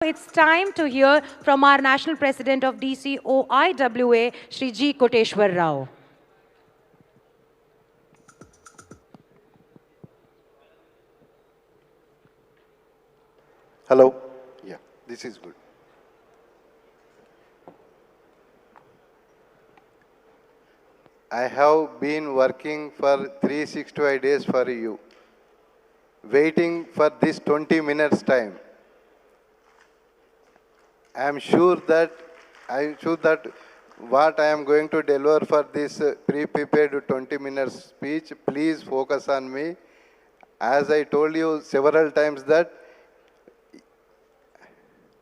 It's time to hear from our National President of DCOIWA, Shri G. Koteshwar Rao. Hello. Yeah, this is good. I have been working for 365 days for you, waiting for this 20 minutes time. I am sure that what I am going to deliver for this pre-prepared 20 minutes speech, please focus on me. As I told you several times that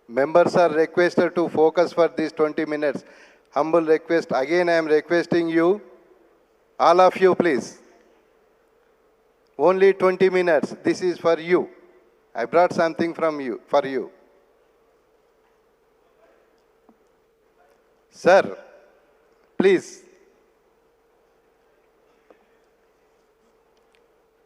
members are requested to focus for these 20 minutes. Humble request. Again, I am requesting you, all of you, please. Only 20 minutes. This is for you. I brought something from you, for you. Sir, please.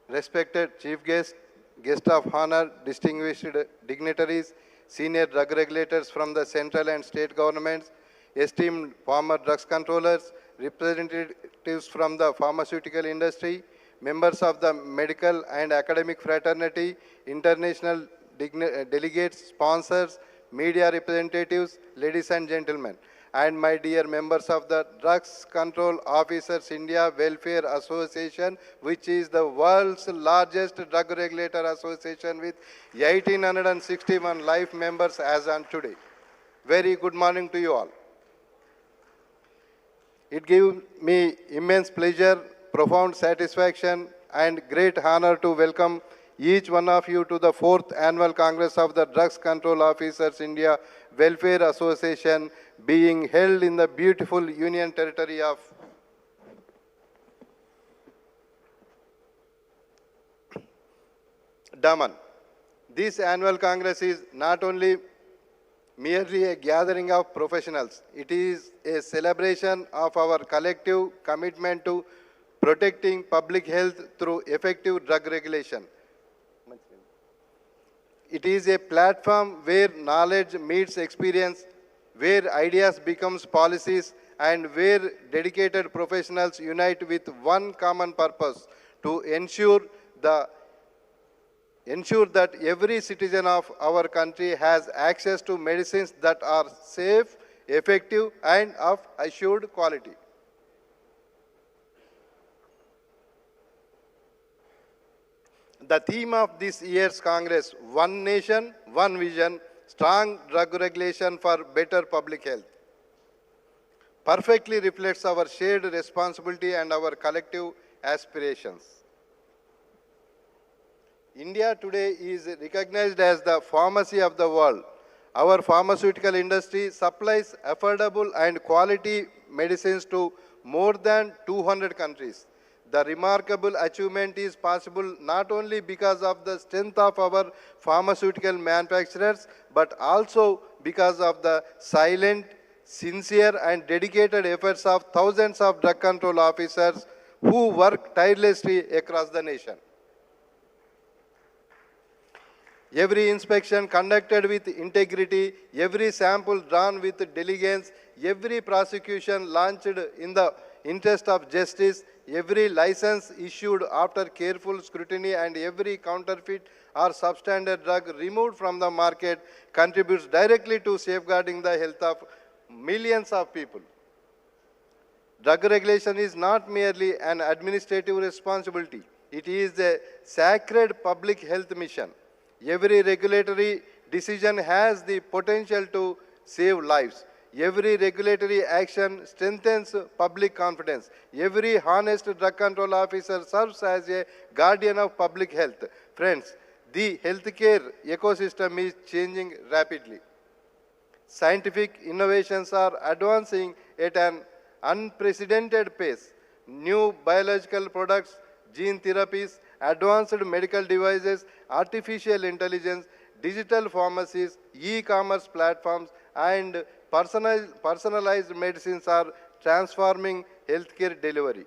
Respected Chief Guest, Guest of Honor, distinguished dignitaries, senior drug regulators from the central and state governments, esteemed former drugs controllers, representatives from the pharmaceutical industry, members of the medical and academic fraternity, international delegates, sponsors, media representatives, ladies and gentlemen, and my dear members of the Drugs Control Officers India Welfare Association, which is the world's largest drug regulator association with 1,861 life members as on today. Very good morning to you all. It gives me immense pleasure, profound satisfaction, and great honor to welcome each one of you to the 4th Annual Congress of the Drugs Control Officers India Welfare Association being held in the beautiful Union Territory of Daman. This annual Congress is not only merely a gathering of professionals. It is a celebration of our collective commitment to protecting public health through effective drug regulation. It is a platform where knowledge meets experience, where ideas becomes policies, and where dedicated professionals unite with one common purpose to ensure that every citizen of our country has access to medicines that are safe, effective, and of assured quality. The theme of this year's Congress, One Nation, One Vision, Strong Drug Regulation for Better Public Health, perfectly reflects our shared responsibility and our collective aspirations. India today is recognized as the pharmacy of the world. Our pharmaceutical industry supplies affordable and quality medicines to more than 200 countries. The remarkable achievement is possible not only because of the strength of our pharmaceutical manufacturers, but also because of the silent, sincere, and dedicated efforts of thousands of drug control officers who work tirelessly across the nation. Every inspection conducted with integrity, every sample drawn with diligence, every prosecution launched in the interest of justice, every license issued after careful scrutiny, and every counterfeit or substandard drug removed from the market contributes directly to safeguarding the health of millions of people. Drug regulation is not merely an administrative responsibility. It is a sacred public health mission. Every regulatory decision has the potential to save lives. Every regulatory action strengthens public confidence. Every honest drug control officer serves as a guardian of public health. Friends, the healthcare ecosystem is changing rapidly. Scientific innovations are advancing at an unprecedented pace. New biological products, gene therapies, advanced medical devices, artificial intelligence, digital pharmacies, e-commerce platforms, and personalized medicines are transforming healthcare delivery.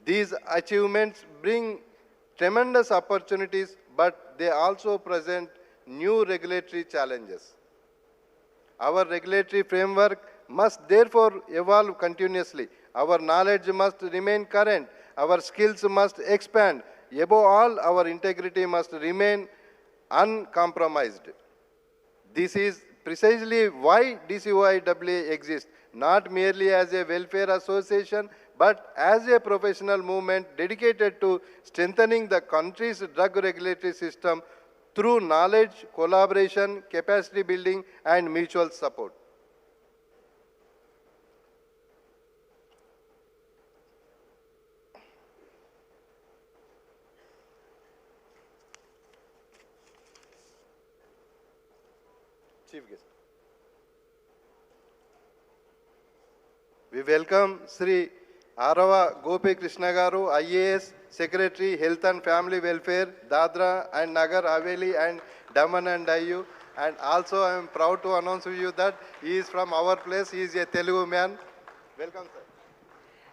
These achievements bring tremendous opportunities, but they also present new regulatory challenges. Our regulatory framework must therefore evolve continuously. Our knowledge must remain current. Our skills must expand. Above all, our integrity must remain uncompromised. This is precisely why DCOIWA exists, not merely as a welfare association, but as a professional movement dedicated to strengthening the country's drug regulatory system through knowledge, collaboration, capacity building, and mutual support. Chief guest. We welcome Sri Arava Gopi Krishna Garu, IAS, Secretary, Health and Family Welfare, Dadra and Nagar Haveli and Daman and Diu. And also I am proud to announce to you that he is from our place. He is a Telugu man. Welcome, sir.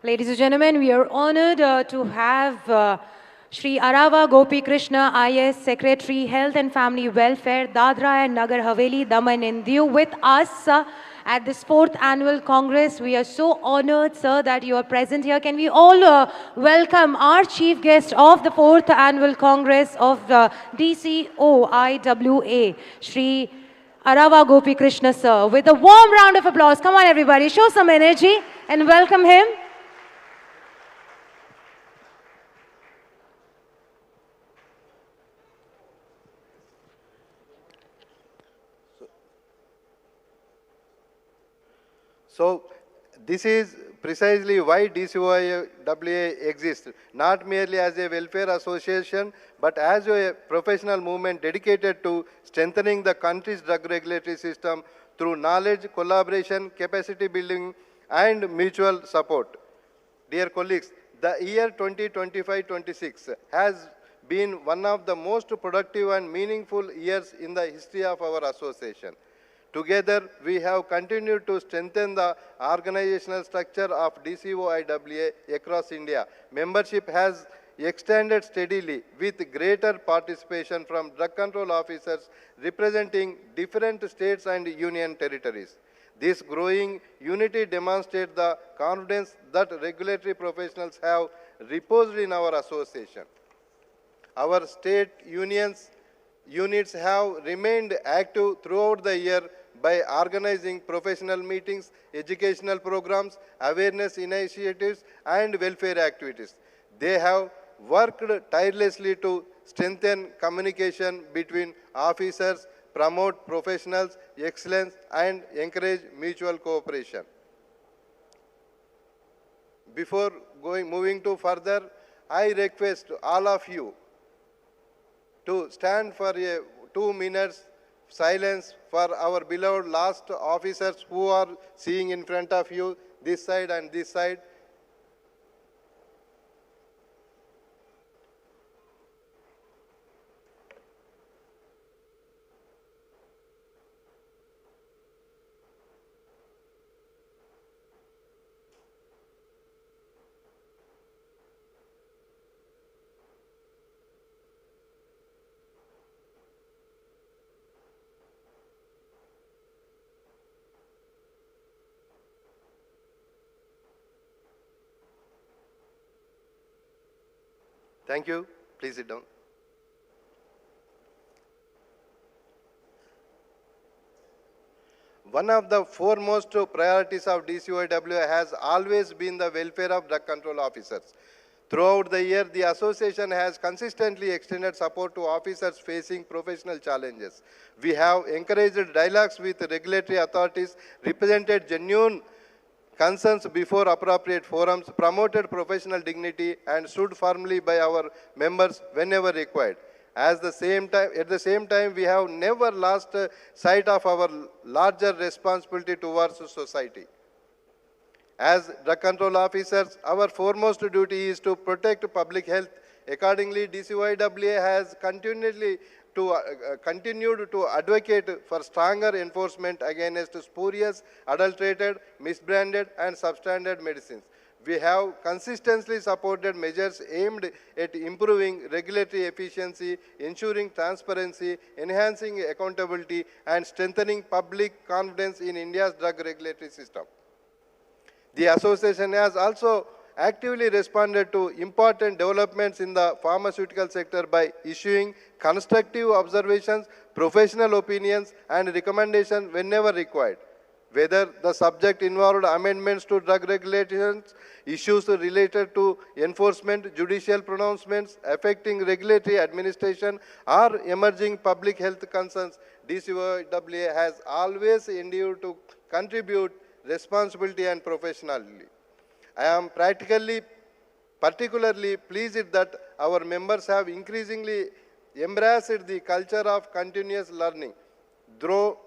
Ladies and gentlemen, we are honored to have Shri Arava Gopi Krishna, IS Secretary, Health and Family Welfare, Dadra and Nagar Haveli, Daman and Diu with us at this 4th Annual Congress. We are so honored, sir, that you are present here. Can we all welcome our chief guest of the 4th Annual Congress of DCOIWA, Shri Arava Gopi Krishna, sir, with a warm round of applause. Come on, everybody, show some energy and welcome him. So this is precisely why DCOIWA exists, not merely as a welfare association, but as a professional movement dedicated to strengthening the country's drug regulatory system through knowledge, collaboration, capacity building, and mutual support. Dear colleagues, the year 2025-26 has been one of the most productive and meaningful years in the history of our association. Together, we have continued to strengthen the organizational structure of DCOIWA across India. Membership has extended steadily with greater participation from drug control officers representing different states and union territories. This growing unity demonstrates the confidence that regulatory professionals have reposed in our association. Our state units have remained active throughout the year by organizing professional meetings, educational programs, awareness initiatives, and welfare activities. They have worked tirelessly to strengthen communication between officers, promote professionals' excellence, and encourage mutual cooperation. Before moving to further, I request all of you to stand for 2 minutes silence for our beloved last officers who are seeing in front of you, this side and this side. Thank you. Please sit down. One of the foremost priorities of DCOIWA has always been the welfare of drug control officers. Throughout the year, the association has consistently extended support to officers facing professional challenges. We have encouraged dialogues with regulatory authorities, represented genuine concerns before appropriate forums, promoted professional dignity, and stood firmly by our members whenever required. At the same time, we have never lost sight of our larger responsibility towards society. As drug control officers, our foremost duty is to protect public health. Accordingly, DCOIWA has continued to advocate for stronger enforcement against spurious, adulterated, misbranded, and substandard medicines. We have consistently supported measures aimed at improving regulatory efficiency, ensuring transparency, enhancing accountability, and strengthening public confidence in India's drug regulatory system. The association has also actively responded to important developments in the pharmaceutical sector by issuing constructive observations, professional opinions, and recommendations whenever required. Whether the subject involved amendments to drug regulations, issues related to enforcement, judicial pronouncements affecting regulatory administration, or emerging public health concerns, DCOIWA has always endeavored to contribute responsibility and professionally. I am particularly pleased that our members have increasingly embraced the culture of continuous learning through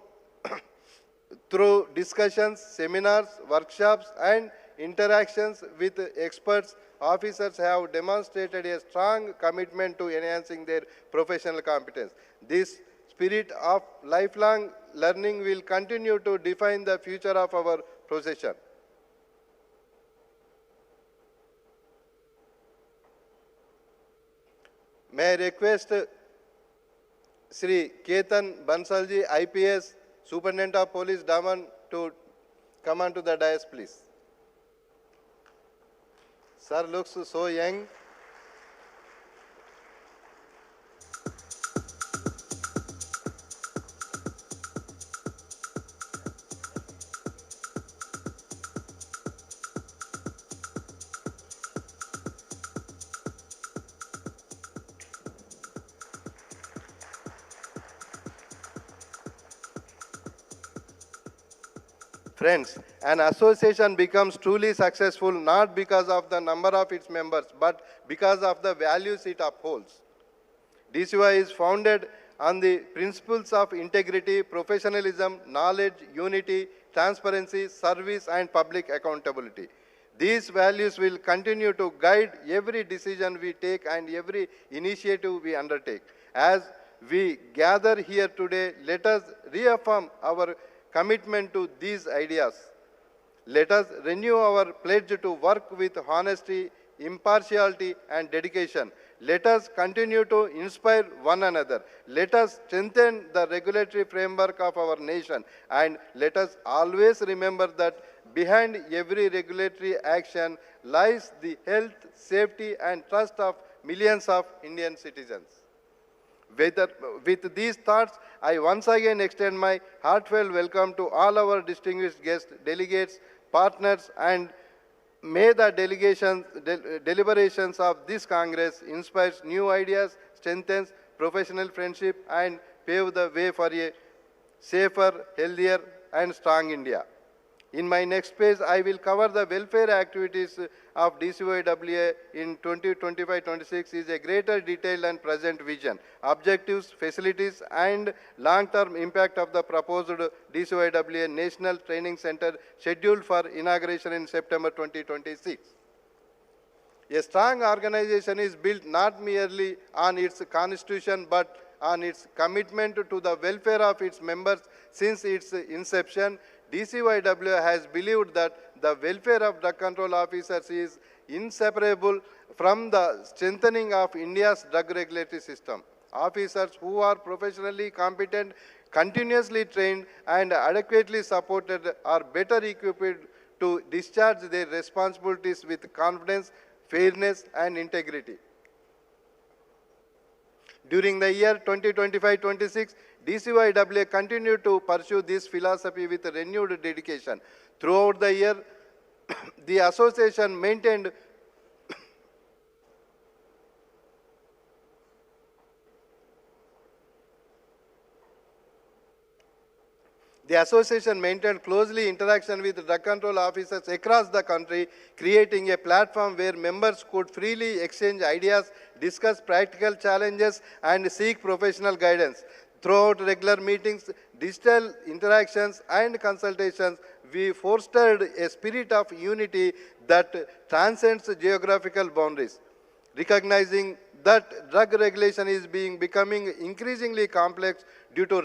discussions, seminars, workshops, and interactions with experts. Officers have demonstrated a strong commitment to enhancing their professional competence. This spirit of lifelong learning will continue to define the future of our profession. May I request Sri Ketan Bansalji, IPS, Superintendent of Police, Daman, to come onto the dais, please. Sir looks so young. Friends, an association becomes truly successful not because of the number of its members, but because of the values it upholds. DCOI is founded on the principles of integrity, professionalism, knowledge, unity, transparency, service, and public accountability. These values will continue to guide every decision we take and every initiative we undertake. As we gather here today, let us reaffirm our commitment to these ideas. Let us renew our pledge to work with honesty, impartiality, and dedication. Let us continue to inspire one another. Let us strengthen the regulatory framework of our nation. And let us always remember that behind every regulatory action lies the health, safety, and trust of millions of Indian citizens. With these thoughts, I once again extend my heartfelt welcome to all our distinguished guests, delegates, partners, and may the deliberations of this Congress inspire new ideas, strengthens professional friendship, and pave the way for a safer, healthier, and strong India. In my next page, I will cover the welfare activities of DCOIWA in 2025-26 is a greater detail and present vision, objectives, facilities, and long-term impact of the proposed DCOIWA National Training Center scheduled for inauguration in September 2026. A strong organization is built not merely on its constitution but on its commitment to the welfare of its members. Since its inception, DCOIWA has believed that the welfare of drug control officers is inseparable from the strengthening of India's drug regulatory system. Officers who are professionally competent, continuously trained, and adequately supported are better equipped to discharge their responsibilities with confidence, fairness, and integrity. During the year 2025-26, DCOIWA continued to pursue this philosophy with renewed dedication. Throughout the year, the association maintained closely interaction with drug control officers across the country, creating a platform where members could freely exchange ideas, discuss practical challenges, and seek professional guidance. Throughout regular meetings, digital interactions, and consultations, we fostered a spirit of unity that transcends geographical boundaries. Recognizing that drug regulation is becoming increasingly complex due to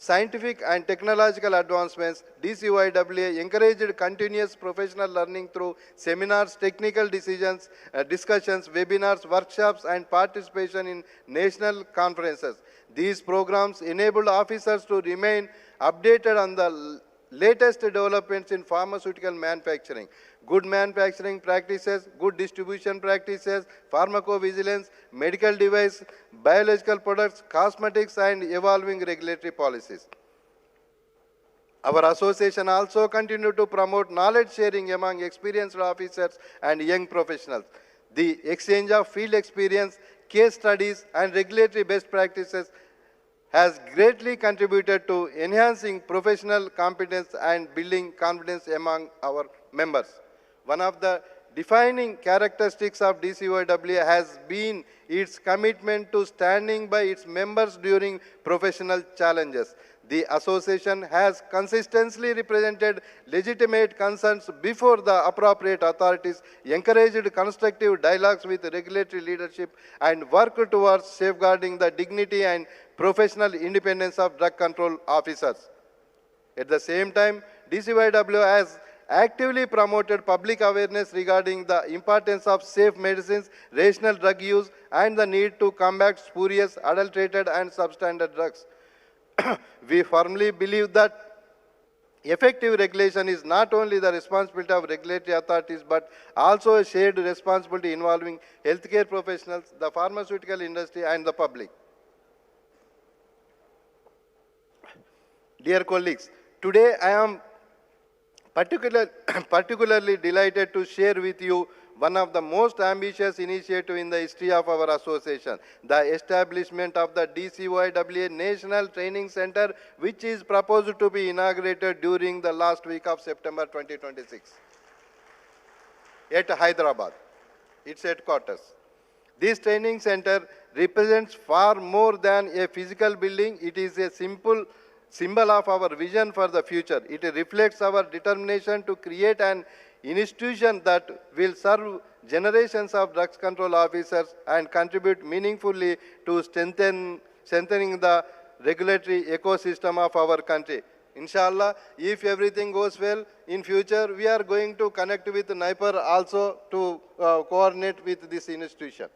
scientific and technological advancements, DCOIWA encouraged continuous professional learning through seminars, technical discussions, webinars, workshops, and participation in national conferences. These programs enabled officers to remain updated on the latest developments in pharmaceutical manufacturing, good manufacturing practices, good distribution practices, pharmacovigilance, medical device, biological products, cosmetics, and evolving regulatory policies. Our association also continued to promote knowledge sharing among experienced officers and young professionals. The exchange of field experience, case studies, and regulatory best practices has greatly contributed to enhancing professional competence and building confidence among our members. One of the defining characteristics of DCOIWA has been its commitment to standing by its members during professional challenges. The association has consistently represented legitimate concerns before the appropriate authorities, encouraged constructive dialogues with regulatory leadership, and worked towards safeguarding the dignity and professional independence of drug control officers. At the same time, DCOIWA has actively promoted public awareness regarding the importance of safe medicines, rational drug use, and the need to combat spurious, adulterated, and substandard drugs. We firmly believe that effective regulation is not only the responsibility of regulatory authorities, but also a shared responsibility involving healthcare professionals, the pharmaceutical industry, and the public. Dear colleagues, today I am particularly delighted to share with you one of the most ambitious initiatives in the history of our association, the establishment of the DCOIWA National Training Center, which is proposed to be inaugurated during the last week of September 2026 at Hyderabad, its headquarters. This training center represents far more than a physical building. It is a symbol of our vision for the future. It reflects our determination to create an institution that will serve generations of drugs control officers and contribute meaningfully to strengthening the regulatory ecosystem of our country. Inshallah, if everything goes well, in future we are going to connect with NIPER also to coordinate with this institution.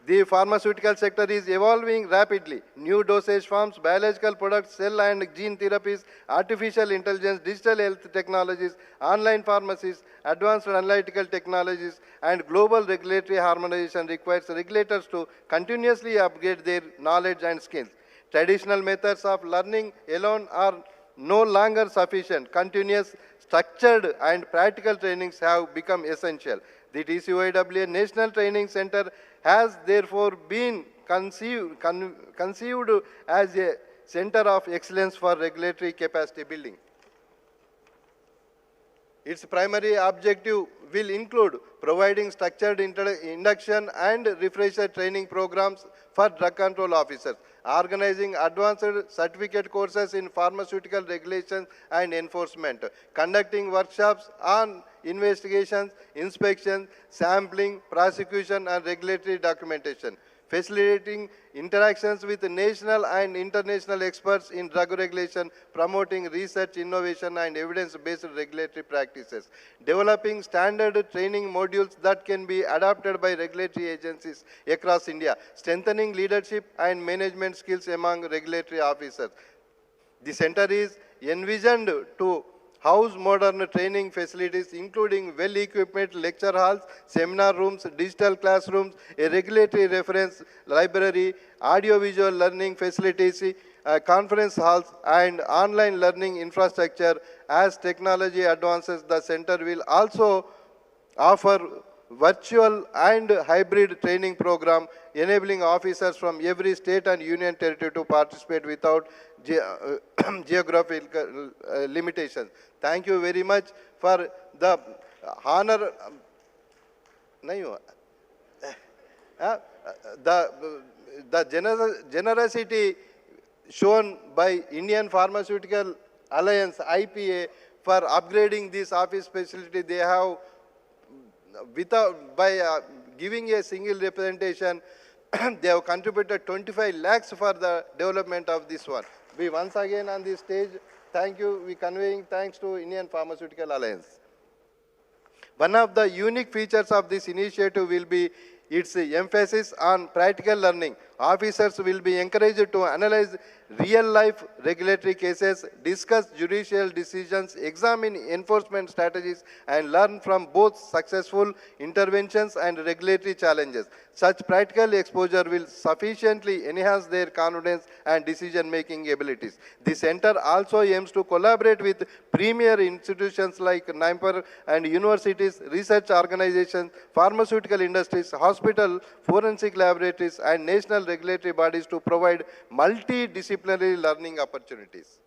The pharmaceutical sector is evolving rapidly. New dosage forms, biological products, cell and gene therapies, artificial intelligence, digital health technologies, online pharmacies, advanced analytical technologies, and global regulatory harmonization requires regulators to continuously upgrade their knowledge and skills. Traditional methods of learning alone are no longer sufficient. Continuous, structured, and practical trainings have become essential. The DCOIWA National Training Center has therefore been conceived as a center of excellence for regulatory capacity building. Its primary objective will include providing structured induction and refresher training programs for drug control officers, organizing advanced certificate courses in pharmaceutical regulations and enforcement, conducting workshops on investigations, inspection, sampling, prosecution, and regulatory documentation, facilitating interactions with national and international experts in drug regulation, promoting research, innovation, and evidence-based regulatory practices, developing standard training modules that can be adopted by regulatory agencies across India, strengthening leadership and management skills among regulatory officers. The center is envisioned to house modern training facilities, including well-equipped lecture halls, seminar rooms, digital classrooms, a regulatory reference library, audio-visual learning facilities, conference halls, and online learning infrastructure. As technology advances, the center will also offer virtual and hybrid training program, enabling officers from every state and union territory to participate without geographical limitations. Thank you very much for the honor. The generosity shown by Indian Pharmaceutical Alliance, IPA, for upgrading this office facility. They have, by giving a single representation, they have contributed 25 lakhs for the development of this one. We once again on this stage, thank you, we conveying thanks to Indian Pharmaceutical Alliance. One of the unique features of this initiative will be its emphasis on practical learning. Officers will be encouraged to analyze real-life regulatory cases, discuss judicial decisions, examine enforcement strategies, and learn from both successful interventions and regulatory challenges. Such practical exposure will sufficiently enhance their confidence and decision-making abilities. The center also aims to collaborate with premier institutions like NIMPER and universities, research organizations, pharmaceutical industries, hospital, forensic laboratories, and national regulatory bodies to provide multidisciplinary learning opportunities.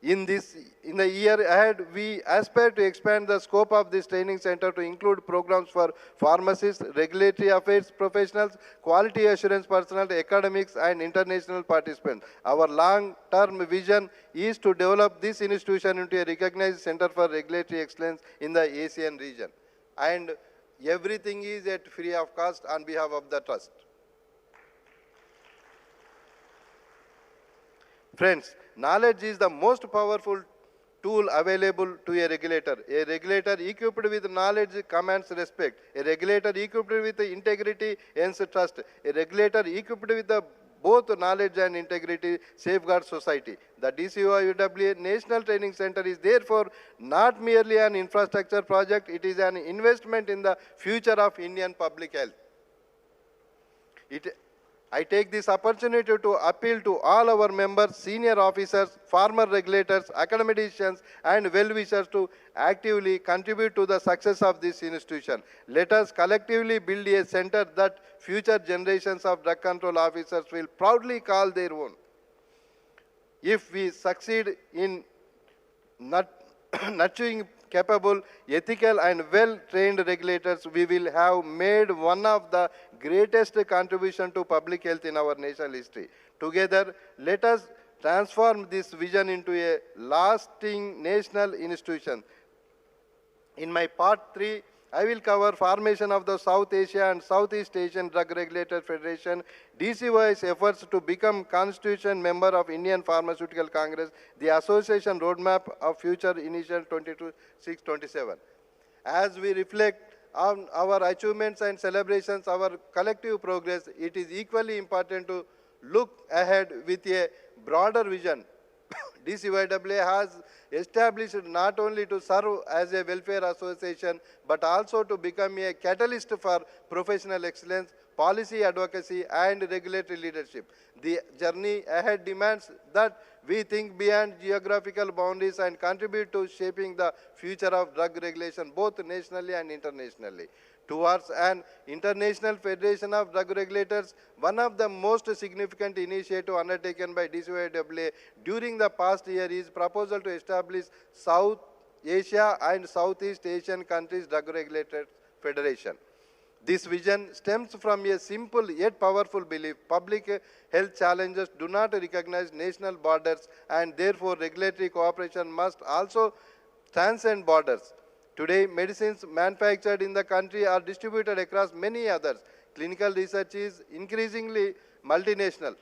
In the year ahead, we aspire to expand the scope of this training center to include programs for pharmacists, regulatory affairs professionals, quality assurance personnel, academics, and international participants. Our long-term vision is to develop this institution into a recognized center for regulatory excellence in the ASEAN region. And everything is at free of cost on behalf of the trust. Friends, knowledge is the most powerful tool available to a regulator. A regulator equipped with knowledge commands respect. A regulator equipped with integrity earns trust. A regulator equipped with both knowledge and integrity safeguards society. The DCOIWA National Training Center is therefore not merely an infrastructure project, it is an investment in the future of Indian public health. I take this opportunity to appeal to all our members, senior officers, former regulators, academicians, and well-wishers to actively contribute to the success of this institution. Let us collectively build a center that future generations of drug control officers will proudly call their own. If we succeed in nurturing capable, ethical, and well-trained regulators, we will have made one of the greatest contributions to public health in our national history. Together, let us transform this vision into a lasting national institution. In my part 3, I will cover formation of the South Asia and Southeast Asian Drug Regulator Federation, DCOI's efforts to become constituent member of Indian Pharmaceutical Congress, the association roadmap of future initial 22-6-27. As we reflect on our achievements and celebrations, our collective progress, it is equally important to look ahead with a broader vision. DCOIWA has established not only to serve as a welfare association, but also to become a catalyst for professional excellence, policy advocacy, and regulatory leadership. The journey ahead demands that we think beyond geographical boundaries and contribute to shaping the future of drug regulation, both nationally and internationally. Towards an international federation of drug regulators, one of the most significant initiatives undertaken by DCOIWA during the past year is proposal to establish South Asia and Southeast Asian countries drug regulators federation. This vision stems from a simple yet powerful belief: public health challenges do not recognize national borders, and therefore regulatory cooperation must also transcend borders. Today, medicines manufactured in the country are distributed across many others. Clinical research is increasingly multinational.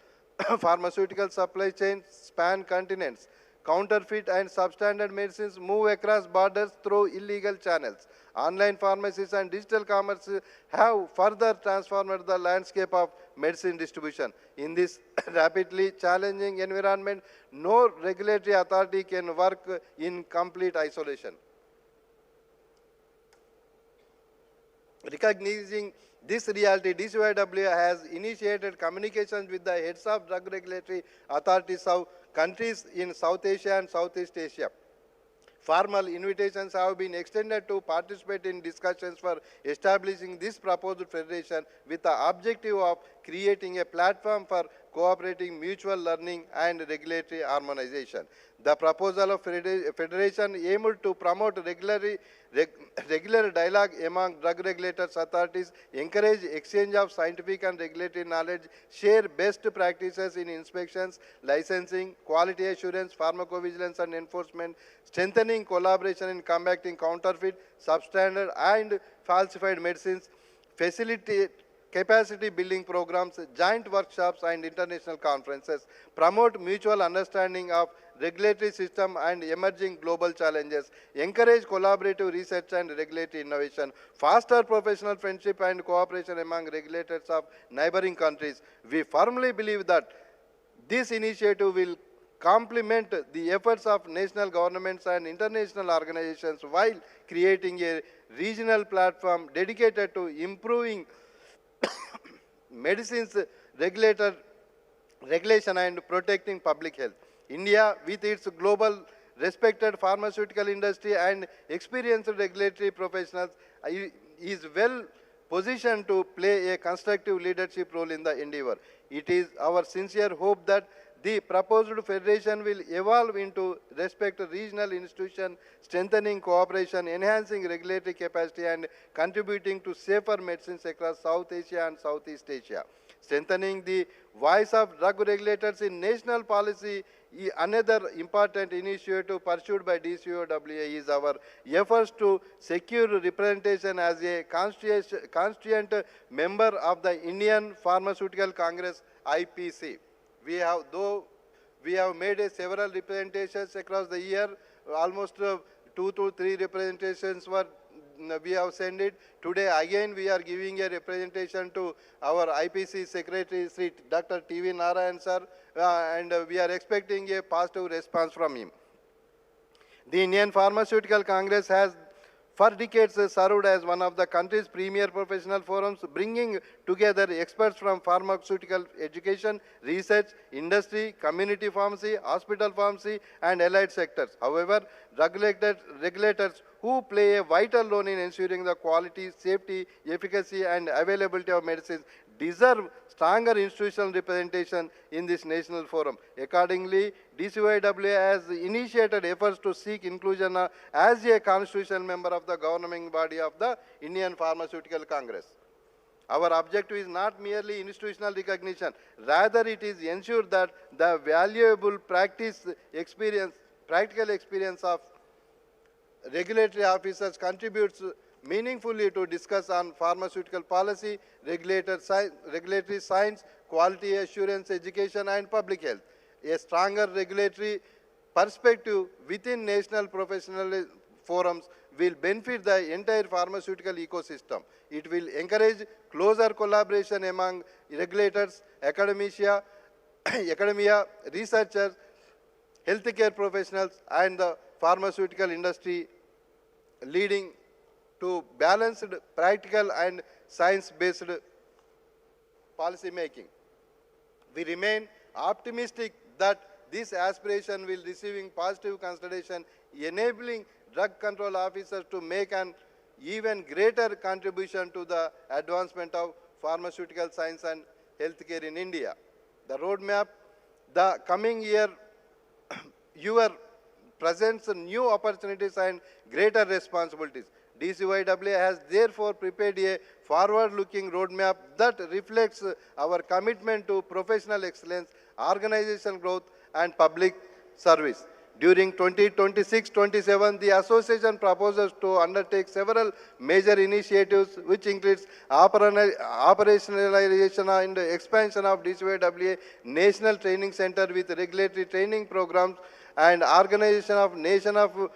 Pharmaceutical supply chains span continents. Counterfeit and substandard medicines move across borders through illegal channels. Online pharmacies and digital commerce have further transformed the landscape of medicine distribution. In this rapidly challenging environment, no regulatory authority can work in complete isolation. Recognizing this reality, DCOIWA has initiated communications with the heads of drug regulatory authorities of countries in South Asia and Southeast Asia. Formal invitations have been extended to participate in discussions for establishing this proposed federation with the objective of creating a platform for cooperating mutual learning and regulatory harmonization. The proposal of federation aimed to promote regular dialogue among drug regulators authorities, encourage exchange of scientific and regulatory knowledge, share best practices in inspections, licensing, quality assurance, pharmacovigilance and enforcement, strengthening collaboration in combating counterfeit, substandard and falsified medicines, facilitate capacity building programs, joint workshops and international conferences, promote mutual understanding of regulatory system and emerging global challenges, encourage collaborative research and regulatory innovation, foster professional friendship and cooperation among regulators of neighboring countries. We firmly believe that this initiative will complement the efforts of national governments and international organizations while creating a regional platform dedicated to improving medicines regulation and protecting public health. India, with its global respected pharmaceutical industry and experienced regulatory professionals, is well positioned to play a constructive leadership role in the endeavor. It is our sincere hope that the proposed federation will evolve into respect regional institutions, strengthening cooperation, enhancing regulatory capacity, and contributing to safer medicines across South Asia and Southeast Asia. Strengthening the voice of drug regulators in national policy, another important initiative pursued by DCOIWA is our efforts to secure representation as a constituent member of the Indian Pharmaceutical Congress IPC. Though we have made several representations across the year, almost 2 to 3 representations we have sent it. Today again we are giving a representation to our IPC Secretary Sri Dr. TV Narayan sir, and we are expecting a positive response from him. The Indian Pharmaceutical Congress has for decades served as one of the country's premier professional forums, bringing together experts from pharmaceutical education, research, industry, community pharmacy, hospital pharmacy, and allied sectors. However, regulators who play a vital role in ensuring the quality, safety, efficacy, and availability of medicines deserve stronger institutional representation in this national forum. Accordingly, DCOIWA has initiated efforts to seek inclusion as a constitutional member of the governing body of the Indian Pharmaceutical Congress. Our objective is not merely institutional recognition, rather it is ensure that the valuable practical experience of regulatory officers contributes meaningfully to discuss on pharmaceutical policy, regulatory science, quality assurance, education, and public health. A stronger regulatory perspective within national professional forums will benefit the entire pharmaceutical ecosystem. It will encourage closer collaboration among regulators, academia, researchers, healthcare professionals, and the pharmaceutical industry, leading to balanced, practical, and science-based policy making. We remain optimistic that this aspiration will receive positive consideration, enabling drug control officers to make an even greater contribution to the advancement of pharmaceutical science and healthcare in India. The roadmap, the coming year, presents new opportunities and greater responsibilities. DCOIWA has therefore prepared a forward-looking roadmap that reflects our commitment to professional excellence, organizational growth, and public service. During 2026-27, the association proposes to undertake several major initiatives, which includes operationalization and expansion of DCOIWA National Training Center with regulatory training programs, and organization of national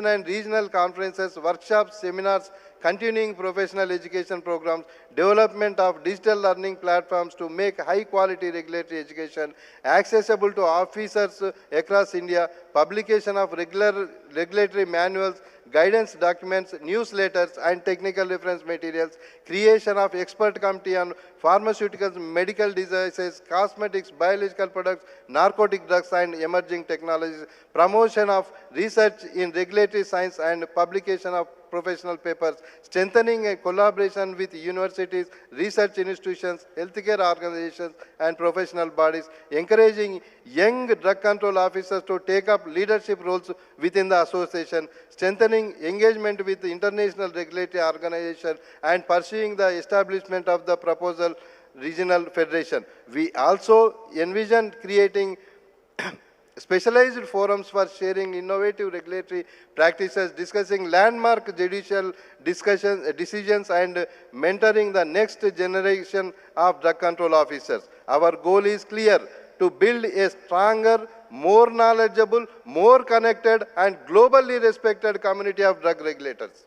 and regional conferences, workshops, seminars, continuing professional education programs, development of digital learning platforms to make high-quality regulatory education accessible to officers across India, publication of regulatory manuals, guidance documents, newsletters, and technical reference materials, creation of expert committee on pharmaceuticals, medical devices, cosmetics, biological products, narcotic drugs, and emerging technologies, promotion of research in regulatory science, and publication of professional papers, strengthening a collaboration with universities, research institutions, healthcare organizations, and professional bodies, encouraging young drug control officers to take up leadership roles within the association, strengthening engagement with the international regulatory organizations, and pursuing the establishment of the proposal regional federation. We also envision creating specialized forums for sharing innovative regulatory practices, discussing landmark judicial decisions, and mentoring the next generation of drug control officers. Our goal is clear: to build a stronger, more knowledgeable, more connected, and globally respected community of drug regulators.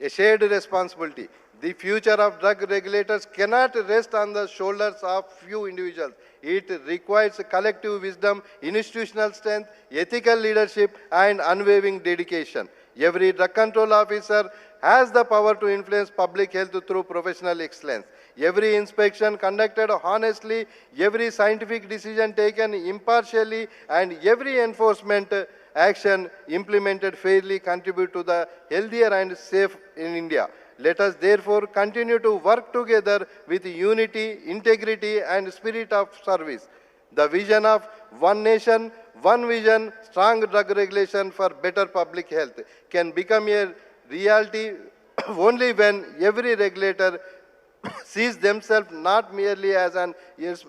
A shared responsibility. The future of drug regulators cannot rest on the shoulders of few individuals. It requires collective wisdom, institutional strength, ethical leadership, and unwavering dedication. Every drug control officer has the power to influence public health through professional excellence. Every inspection conducted honestly, every scientific decision taken impartially, and every enforcement action implemented fairly contribute to the healthier and safe in India. Let us therefore continue to work together with unity, integrity, and spirit of service. The vision of one nation, one vision, strong drug regulation for better public health can become a reality only when every regulator sees themselves not merely as an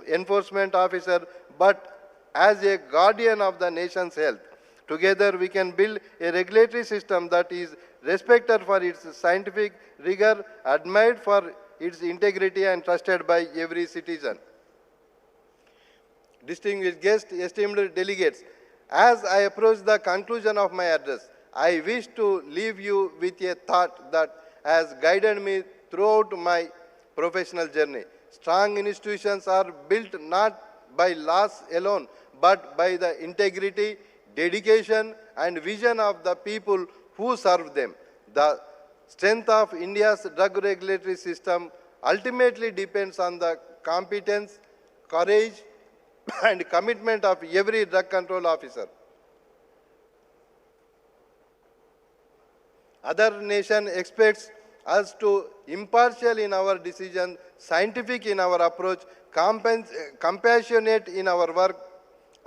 enforcement officer, but as a guardian of the nation's health. Together, we can build a regulatory system that is respected for its scientific rigor, admired for its integrity, and trusted by every citizen. Distinguished guests, esteemed delegates, as I approach the conclusion of my address, I wish to leave you with a thought that has guided me throughout my professional journey. Strong institutions are built not by laws alone, but by the integrity, dedication, and vision of the people who serve them. The strength of India's drug regulatory system ultimately depends on the competence, courage, and commitment of every drug control officer. Other nation expects us to impartial in our decision, scientific in our approach, compassionate in our work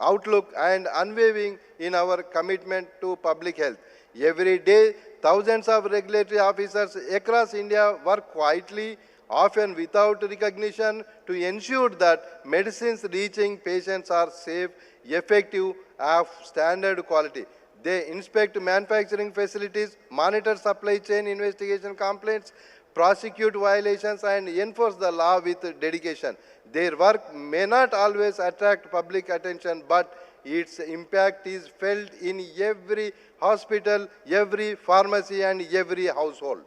outlook, and unwavering in our commitment to public health. Every day, thousands of regulatory officers across India work quietly, often without recognition, to ensure that medicines reaching patients are safe, effective, of standard quality. They inspect manufacturing facilities, monitor supply chain investigation complaints, prosecute violations, and enforce the law with dedication. Their work may not always attract public attention, but its impact is felt in every hospital, every pharmacy, and every household.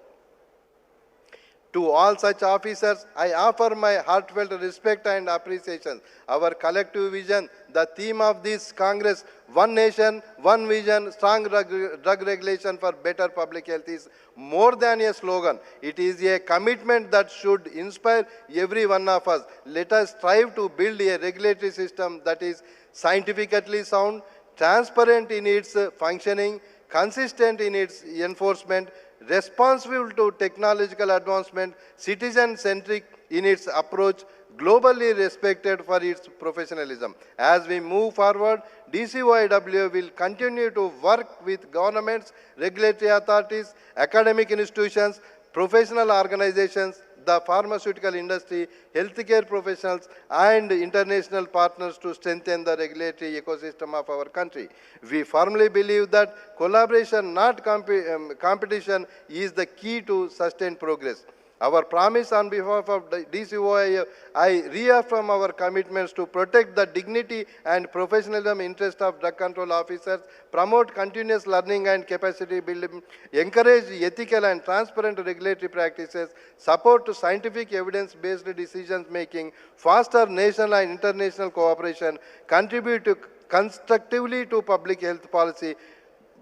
To all such officers, I offer my heartfelt respect and appreciation. Our collective vision, the theme of this Congress, one nation, one vision, strong drug regulation for better public health, is more than a slogan. It is a commitment that should inspire every one of us. Let us strive to build a regulatory system that is scientifically sound, transparent in its functioning, consistent in its enforcement, responsive to technological advancement, citizen-centric in its approach, globally respected for its professionalism. As we move forward, DCOIWA will continue to work with governments, regulatory authorities, academic institutions, professional organizations, the pharmaceutical industry, healthcare professionals, and international partners to strengthen the regulatory ecosystem of our country. We firmly believe that collaboration, not competition, is the key to sustained progress. Our promise on behalf of DCOI, I reaffirm our commitments to protect the dignity and professionalism interest of drug control officers, promote continuous learning and capacity building, encourage ethical and transparent regulatory practices, support scientific evidence-based decision making, foster national and international cooperation, contribute constructively to public health policy,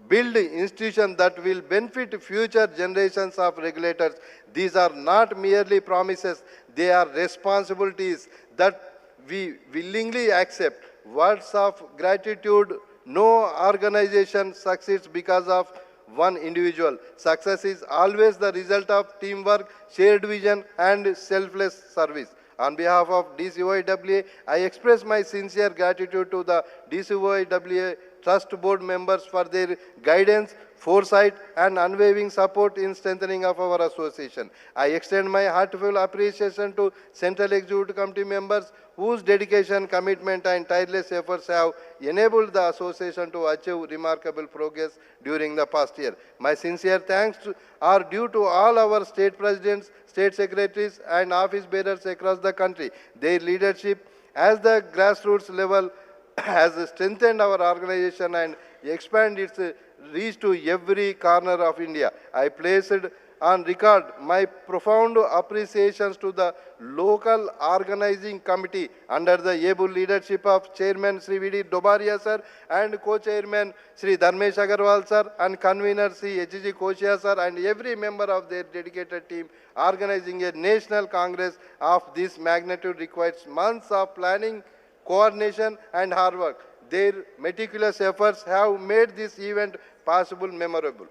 build institutions that will benefit future generations of regulators. These are not merely promises, they are responsibilities that we willingly accept. Words of gratitude: no organization succeeds because of one individual. Success is always the result of teamwork, shared vision, and selfless service. On behalf of DCOIWA, I express my sincere gratitude to the DCOIWA trust board members for their guidance, foresight, and unwavering support in strengthening of our association. I extend my heartfelt appreciation to Central Executive Committee members whose dedication, commitment, and tireless efforts have enabled the association to achieve remarkable progress during the past year. My sincere thanks are due to all our state presidents, state secretaries, and office bearers across the country. Their leadership at the grassroots level has strengthened our organization and expanded its reach to every corner of India. I placed on record my profound appreciations to the local organizing committee under the able leadership of Chairman Sri V.D. Dobaria sir and Co-Chairman Sri Dharmesh Agarwal sir and Convener Sri H.G. Koshia sir and every member of their dedicated team. Organizing a national congress of this magnitude requires months of planning, coordination, and hard work. Their meticulous efforts have made this event possible memorable.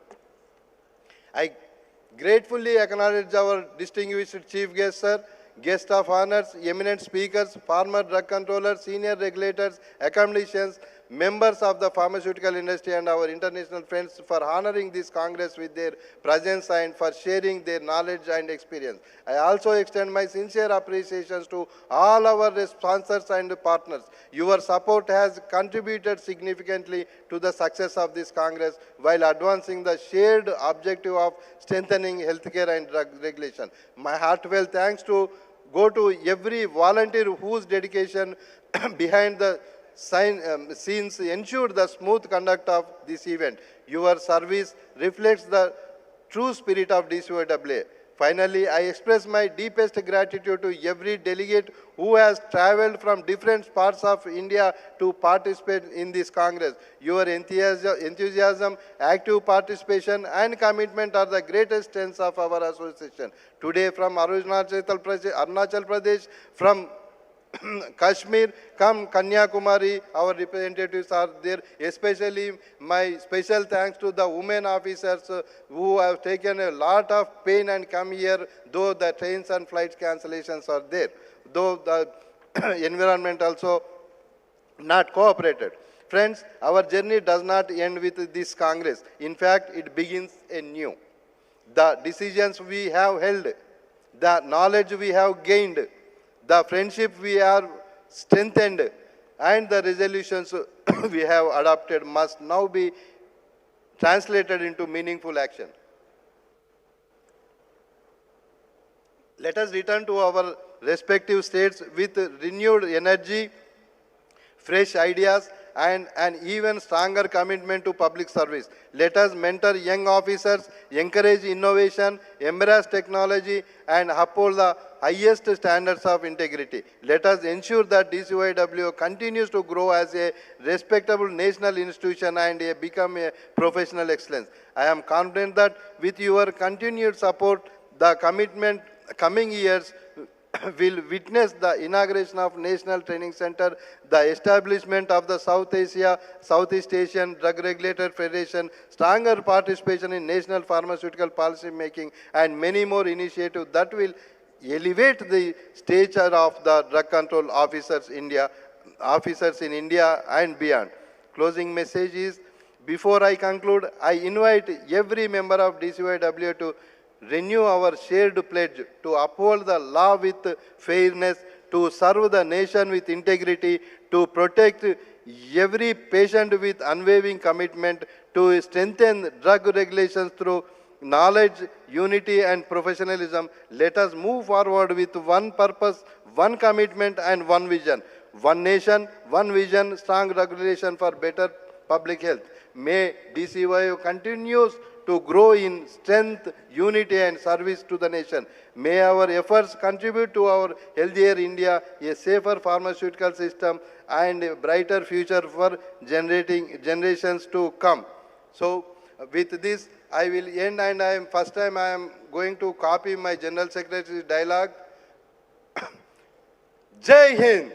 I gratefully acknowledge our distinguished chief guest, sir, guest of honors, eminent speakers, former drug controllers, senior regulators, academicians, members of the pharmaceutical industry and our international friends for honoring this Congress with their presence and for sharing their knowledge and experience. I also extend my sincere appreciations to all our sponsors and partners. Your support has contributed significantly to the success of this Congress while advancing the shared objective of strengthening healthcare and drug regulation. My heartfelt thanks go to every volunteer whose dedication behind the scenes ensured the smooth conduct of this event. Your service reflects the true spirit of DCOIWA. Finally, I express my deepest gratitude to every delegate who has traveled from different parts of India to participate in this Congress. Your enthusiasm, active participation, and commitment are the greatest strengths of our association. Today, from Arunachal Pradesh, from Kashmir, come Kanyakumari, our representatives are there. Especially my special thanks to the women officers who have taken a lot of pain and come here, though the trains and flights cancellations are there, though the environment also not cooperated. Friends, our journey does not end with this Congress. In fact, it begins anew. The decisions we have held, the knowledge we have gained, the friendship we have strengthened, and the resolutions we have adopted must now be translated into meaningful action. Let us return to our respective states with renewed energy, fresh ideas, and an even stronger commitment to public service. Let us mentor young officers, encourage innovation, embrace technology, and uphold the highest standards of integrity. Let us ensure that DCOIWA continues to grow as a respectable national institution and become a professional excellence. I am confident that with your continued support, the coming years will witness the inauguration of National Training Center, the establishment of the Southeast Asian Drug Regulator Federation, stronger participation in national pharmaceutical policy making, and many more initiatives that will elevate the stature of the drug control officers in India and beyond. Closing message is, before I conclude, I invite every member of DCOIWA to renew our shared pledge to uphold the law with fairness, to serve the nation with integrity, to protect every patient with unwavering commitment, to strengthen drug regulations through knowledge, unity, and professionalism. Let us move forward with one purpose, one commitment, and one vision. One nation, one vision, strong regulation for better public health. May DCOIWA continues to grow in strength, unity, and service to the nation. May our efforts contribute to our healthier India, a safer pharmaceutical system, and a brighter future for generations to come. So, with this, I will end, and first time I am going to copy my General Secretary's dialogue. Jai Hind!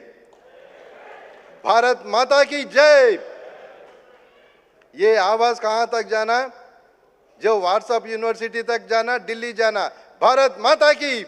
Bharat माता की जय! ये आवाज कहाँ तक जाना? जो WhatsApp university तक जाना, दिल्ली जाना। भारत माता की